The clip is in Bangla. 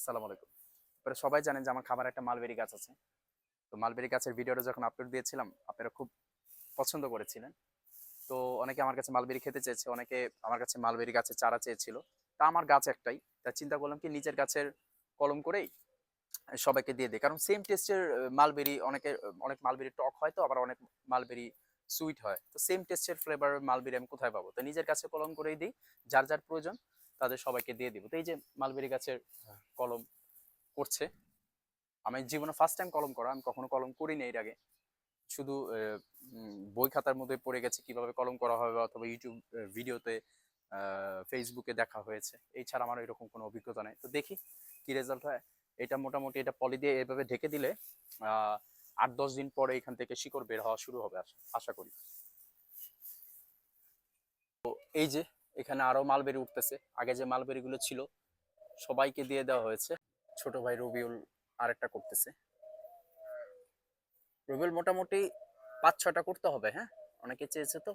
আসসালামু আলাইকুম। আপনারা সবাই জানেন যে আমার খামারে একটা মালবেরি গাছ আছে। তো মালবেরি গাছের ভিডিওটা যখন আপলোড দিয়েছিলাম, আপনারা খুব পছন্দ করেছিলেন। তো অনেকে আমার কাছে মালবেরি খেতে চেয়েছে, অনেকে আমার কাছে মালবেরি গাছের চারা চেয়েছিল। তা আমার গাছ একটাই। তা চিন্তা করলাম কি নিজের গাছের কলম করেই সবাইকে দিয়ে দিই। কারণ সেম টেস্টের মালবেরি অনেক মালবেরি টক হয়, তো আবার অনেক মালবেরি সুইট হয়। তো সেম টেস্টের ফ্লেভার মালবেরি আমি কোথায় পাবো? তো নিজের গাছে কলম করেই দিই। যার যার প্রয়োজন তাদের সবাইকে দিয়ে দিব। তো এই যে মালবেরি গাছের কলম করছে, আমি জীবনে ফার্স্ট টাইম কলম করা, আমি কখনো কলম করিনি এর আগে। শুধু বই খাতার মধ্যে পড়ে গেছে কিভাবে কলম করা হবে, অথবা ইউটিউব ভিডিওতে, ফেসবুকে দেখা হয়েছে। এই ছাড়া আমার এরকম কোনো অভিজ্ঞতা নেই। তো দেখি কি রেজাল্ট হয়। এটা মোটামুটি এটা পলি দিয়ে এভাবে ঢেকে দিলে 8-10 দিন পরে এখান থেকে শিকড় বের হওয়া শুরু হবে আশা করি। এই যে এখানে আরো মালবেরি উঠতেছে। আগে যে মালবেরি গুলো ছিল সবাইকে দিয়ে দেওয়া হয়েছে। ছোট ভাই রবিউল আরেকটা করতেছে। রবিউল মোটামুটি 5-6টা করতে হবে, হ্যাঁ, অনেকে চেয়েছে তো।